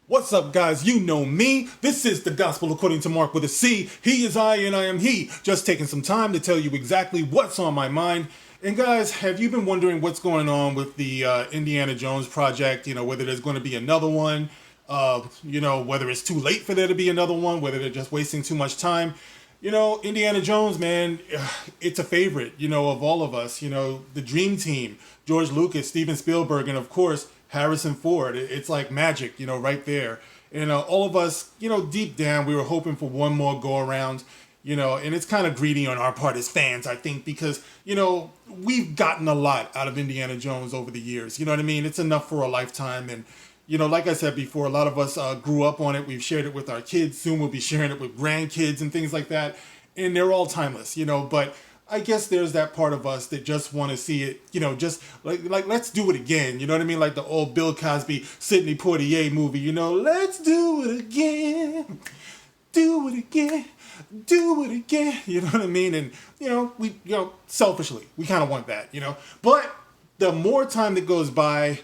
What's up, guys? You know me. This is the Gospel According to Mark with a C. He is I and I am he. Just taking some time to tell you exactly what's on my mind. And guys, have you been wondering what's going on with the Indiana Jones project? You know, whether there's going to be another one, whether it's too late for there to be another one, whether they're just wasting too much time. Indiana Jones, man, it's a favorite, of all of us. The dream team, George Lucas, Steven Spielberg, and of course, Harrison Ford. It's like magic, right there. And all of us, deep down, we were hoping for one more go around, and it's kind of greedy on our part as fans, I think, because, we've gotten a lot out of Indiana Jones over the years. You know what I mean? It's enough for a lifetime. And like I said before, a lot of us grew up on it. We've shared it with our kids. Soon we'll be sharing it with grandkids and things like that. And they're all timeless, but I guess there's that part of us that just want to see it, just like let's do it again. You know what I mean? Like the old Bill Cosby, Sidney Poitier movie, let's do it again. Do it again. Do it again. You know what I mean? And, we, selfishly, we kind of want that, But the more time that goes by,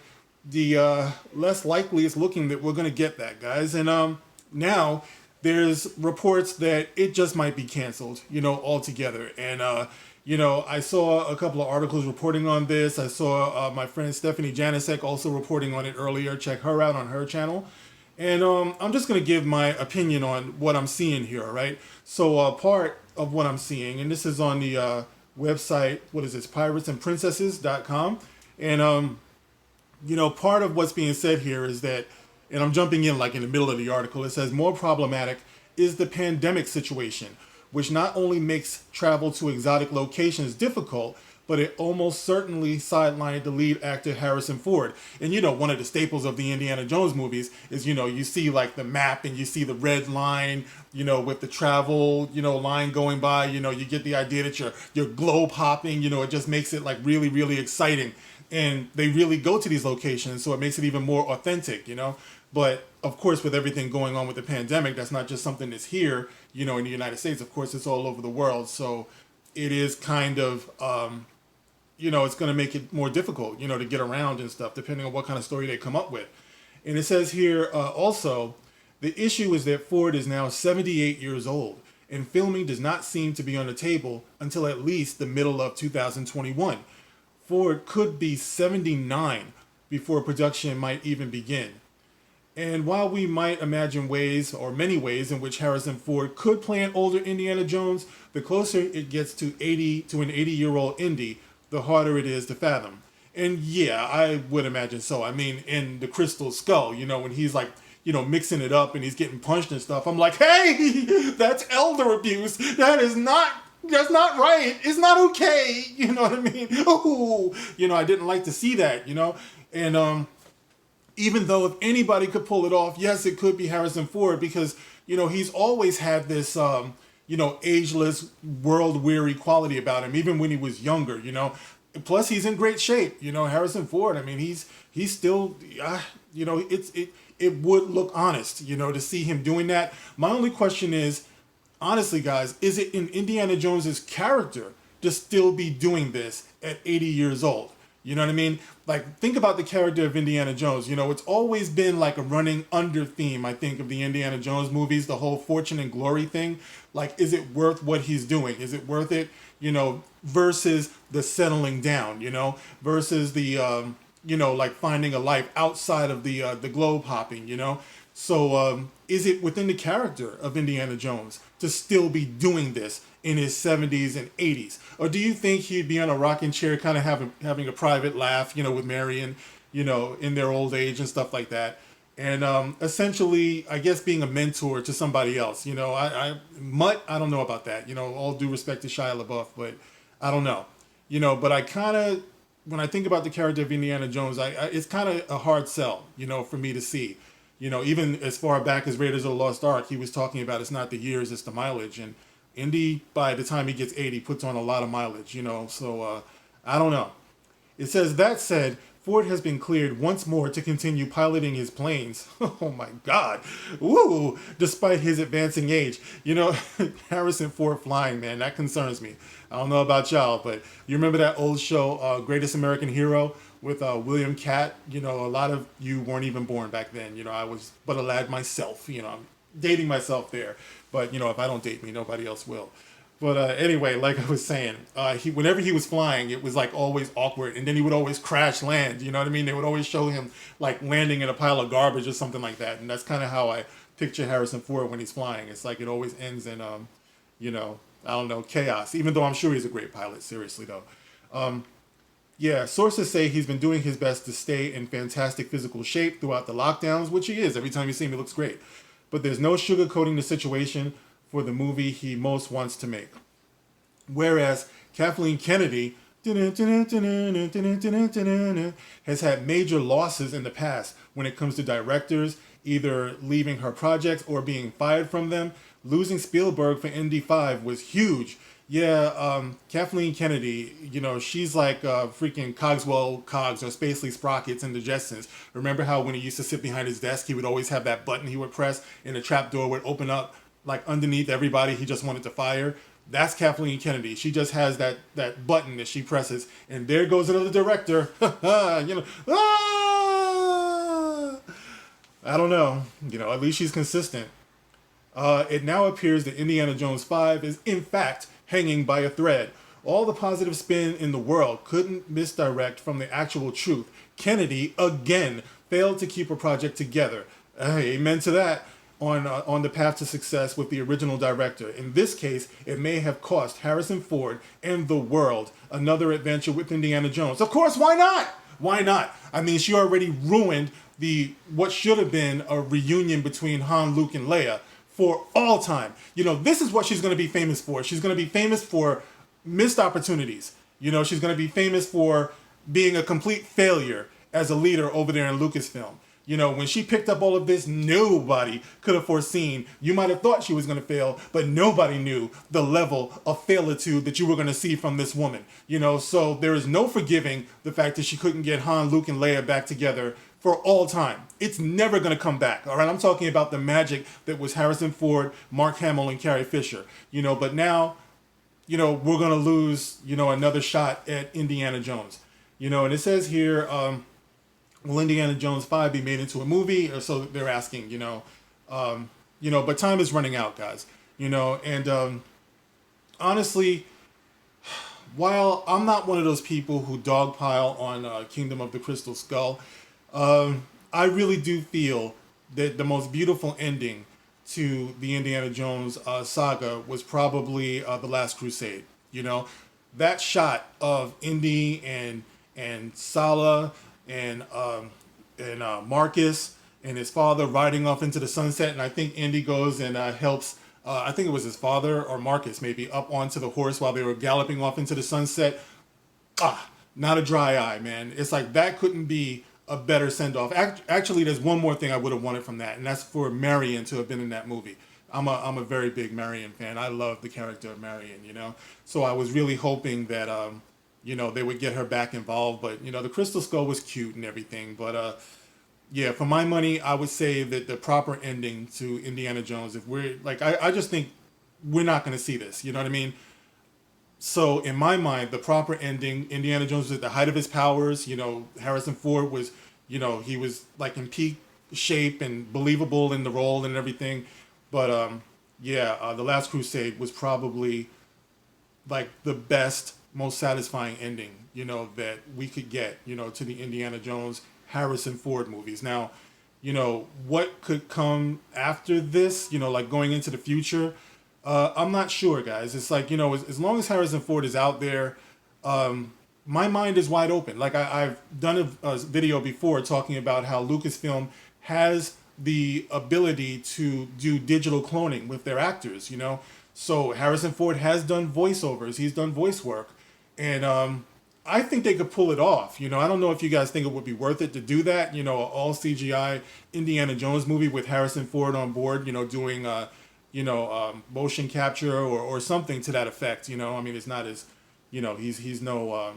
the less likely it's looking that we're going to get that, guys. And now there's reports that it just might be canceled, altogether. And, I saw a couple of articles reporting on this. I saw my friend Stephanie Janisek also reporting on it earlier. Check her out on her channel. And I'm just going to give my opinion on what I'm seeing here, all right? So part of what I'm seeing, and this is on the website, what is this, piratesandprincesses.com. And, part of what's being said here is that, and I'm jumping in like in the middle of the article, it says more problematic is the pandemic situation, which not only makes travel to exotic locations difficult, but it almost certainly sidelined the lead actor Harrison Ford. And one of the staples of the Indiana Jones movies is, you see like the map and you see the red line, with the travel, line going by, you get the idea that you're globe hopping, it just makes it like really, really exciting. And they really go to these locations, so it makes it even more authentic, But of course, with everything going on with the pandemic, that's not just something that's here, in the United States. Of course, it's all over the world. So it is kind of, it's going to make it more difficult, to get around and stuff, depending on what kind of story they come up with. And it says here also, the issue is that Ford is now 78 years old, and filming does not seem to be on the table until at least the middle of 2021. Ford could be 79 before production might even begin. And while we might imagine ways, or many ways, in which Harrison Ford could play an older Indiana Jones, the closer it gets to an 80-year-old Indy, the harder it is to fathom. And yeah, I would imagine so. I mean, in the Crystal Skull, when he's like, mixing it up and he's getting punched and stuff, I'm like, hey, that's elder abuse. That's not right. It's not okay. You know what I mean? Oh, I didn't like to see that, And even though if anybody could pull it off, yes, it could be Harrison Ford because, he's always had this, ageless, world-weary quality about him, even when he was younger, Plus, he's in great shape, Harrison Ford. I mean, he's still, it would look honest, to see him doing that. My only question is, honestly, guys, is it in Indiana Jones's character to still be doing this at 80 years old? You know what I mean? Like, think about the character of Indiana Jones. It's always been like a running under theme, I think, of the Indiana Jones movies, the whole fortune and glory thing. Like, is it worth what he's doing? Is it worth it? Versus the settling down, versus the, like finding a life outside of the globe hopping, So is it within the character of Indiana Jones to still be doing this in his 70s and 80s? Or do you think he'd be on a rocking chair kind of having a private laugh, with Marion, in their old age and stuff like that? And essentially, I guess being a mentor to somebody else, Mutt, I don't know about that, all due respect to Shia LaBeouf, but I don't know, but I kind of, when I think about the character of Indiana Jones, it's kind of a hard sell, for me to see. Even as far back as Raiders of the Lost Ark, he was talking about it's not the years, it's the mileage. And Indy, by the time he gets 80, puts on a lot of mileage, So I don't know. It says, that said, Ford has been cleared once more to continue piloting his planes. Oh my God. Woo! Despite his advancing age. Harrison Ford flying, man, that concerns me. I don't know about y'all, but you remember that old show, Greatest American Hero, with William Catt. You know, a lot of you weren't even born back then. You know, I was but a lad myself. You know, I'm dating myself there. But you know, if I don't date me, nobody else will. But anyway, like I was saying, he whenever he was flying, it was like always awkward, and then he would always crash land. You know what I mean? They would always show him like landing in a pile of garbage or something like that, and that's kind of how I picture Harrison Ford when he's flying. It's like it always ends in, you know, I don't know, chaos. Even though I'm sure he's a great pilot. Seriously though, yeah. Sources say he's been doing his best to stay in fantastic physical shape throughout the lockdowns, which he is. Every time you see him, he looks great. But there's no sugarcoating the situation for the movie he most wants to make. Whereas Kathleen Kennedy has had major losses in the past when it comes to directors either leaving her projects or being fired from them. Losing Spielberg for Indy 5 was huge. Yeah, Kathleen Kennedy, you know, she's like freaking Cogswell Cogs or Spacely Sprockets and the Jetsons. Remember how when he used to sit behind his desk, he would always have that button he would press and the trap door would open up like underneath everybody he just wanted to fire? That's Kathleen Kennedy. She just has that button that she presses, and there goes another director. You know, I don't know. You know, at least she's consistent. It now appears that Indiana Jones 5 is in fact hanging by a thread. All the positive spin in the world couldn't misdirect from the actual truth. Kennedy again failed to keep a project together. Amen to that. On the path to success with the original director. In this case, it may have cost Harrison Ford and the world another adventure with Indiana Jones. Of course, why not? Why not? I mean, she already ruined the what should have been a reunion between Han, Luke, and Leia for all time. You know, this is what she's going to be famous for. She's going to be famous for missed opportunities. You know, she's going to be famous for being a complete failure as a leader over there in Lucasfilm. You know, when she picked up all of this, nobody could have foreseen. You might have thought she was going to fail, but nobody knew the level of failitude that you were going to see from this woman. You know, so there is no forgiving the fact that she couldn't get Han, Luke, and Leia back together for all time. It's never going to come back. All right, I'm talking about the magic that was Harrison Ford, Mark Hamill, and Carrie Fisher. You know, but now, you know, we're going to lose, you know, another shot at Indiana Jones. You know, and it says here, will Indiana Jones 5 be made into a movie? Or so they're asking, you know, but time is running out, guys, you know, and honestly, while I'm not one of those people who dogpile on Kingdom of the Crystal Skull, I really do feel that the most beautiful ending to the Indiana Jones saga was probably The Last Crusade. You know, that shot of Indy and Sala and Marcus and his father riding off into the sunset, and I think Indy goes and helps. I think it was his father or Marcus maybe up onto the horse while they were galloping off into the sunset. Not a dry eye, man. It's like that couldn't be a better send off. Actually, there's one more thing I would have wanted from that, and that's for Marion to have been in that movie. I'm a very big Marion fan. I love the character of Marion, you know. So I was really hoping that you know, they would get her back involved. But, you know, the Crystal Skull was cute and everything. But, yeah, for my money, I would say that the proper ending to Indiana Jones, if we're, like, I just think we're not going to see this. You know what I mean? So, in my mind, the proper ending, Indiana Jones was at the height of his powers. You know, Harrison Ford was, you know, he was, like, in peak shape and believable in the role and everything. But, yeah, The Last Crusade was probably, like, the best, most satisfying ending, you know, that we could get, you know, to the Indiana Jones Harrison Ford movies. Now, you know, what could come after this, you know, like going into the future, I'm not sure, guys. It's like, you know, as long as Harrison Ford is out there, my mind is wide open. Like I've done a video before talking about how Lucasfilm has the ability to do digital cloning with their actors, you know. So Harrison Ford has done voiceovers. He's done voice work. And I think they could pull it off. You know, I don't know if you guys think it would be worth it to do that. You know, all CGI Indiana Jones movie with Harrison Ford on board, you know, doing, motion capture or something to that effect. You know, I mean, it's not as, you know, he's no,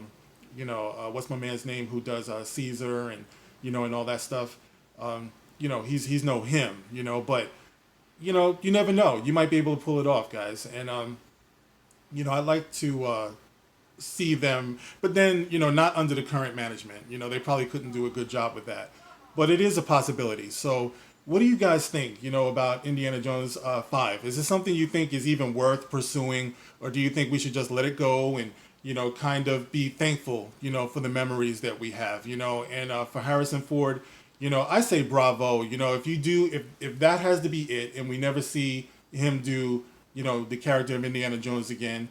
what's my man's name who does Caesar and, you know, and all that stuff. You know, he's no him, you know, but, you know, you never know. You might be able to pull it off, guys. And, you know, I'd like to see them, but then, not under the current management. They probably couldn't do a good job with that. But it is a possibility. So, what do you guys think, about Indiana Jones 5? Is this something you think is even worth pursuing, or do you think we should just let it go and, kind of be thankful, for the memories that we have, and for Harrison Ford, I say bravo. If you do, if that has to be it, and we never see him do, the character of Indiana Jones again,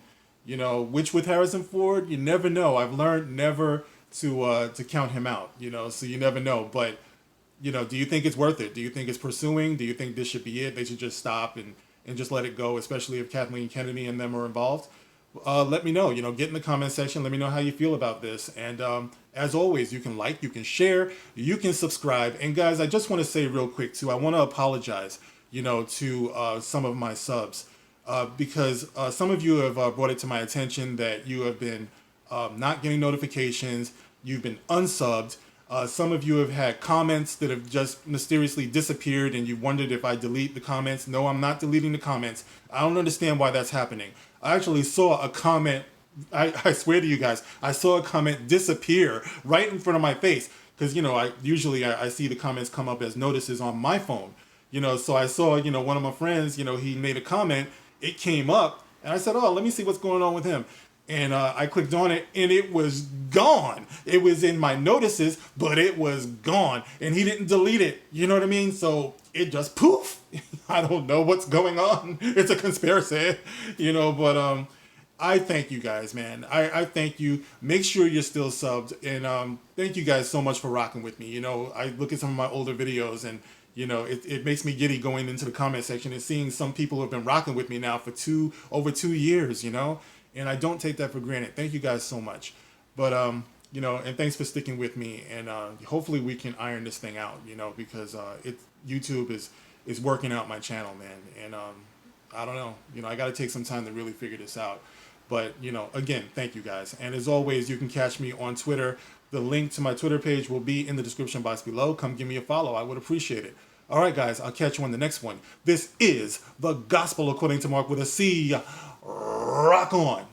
which with Harrison Ford, you never know. I've learned never to count him out, so you never know. But, do you think it's worth it? Do you think it's pursuing? Do you think this should be it? They should just stop and just let it go, especially if Kathleen Kennedy and them are involved? Let me know. Get in the comment section. Let me know how you feel about this. And as always, you can like, you can share, you can subscribe. And guys, I just want to say real quick too, I want to apologize, to some of my subs. Because some of you have brought it to my attention that you have been not getting notifications, you've been unsubbed. Some of you have had comments that have just mysteriously disappeared, and you wondered if I delete the comments. No, I'm not deleting the comments. I don't understand why that's happening. I actually saw a comment, I swear to you guys, I saw a comment disappear right in front of my face. Because, I usually see the comments come up as notices on my phone. So I saw, one of my friends, he made a comment, it came up, and I said, oh, let me see what's going on with him. And I clicked on it, and it was gone. It was in my notices, but it was gone. And he didn't delete it. You know what I mean? So it just poof. I don't know what's going on. It's a conspiracy, but I thank you guys, man. I thank you. Make sure you're still subbed. And thank you guys so much for rocking with me. I look at some of my older videos, and it makes me giddy going into the comment section and seeing some people who have been rocking with me now for over 2 years, and I don't take that for granted. Thank you guys so much. But, and thanks for sticking with me. And hopefully we can iron this thing out, because YouTube is working out my channel, man. And I don't know. I got to take some time to really figure this out. But, again, thank you guys. And as always, you can catch me on Twitter. The link to my Twitter page will be in the description box below. Come give me a follow. I would appreciate it. All right, guys, I'll catch you on the next one. This is The Gospel According to Mark with a C. Rock on.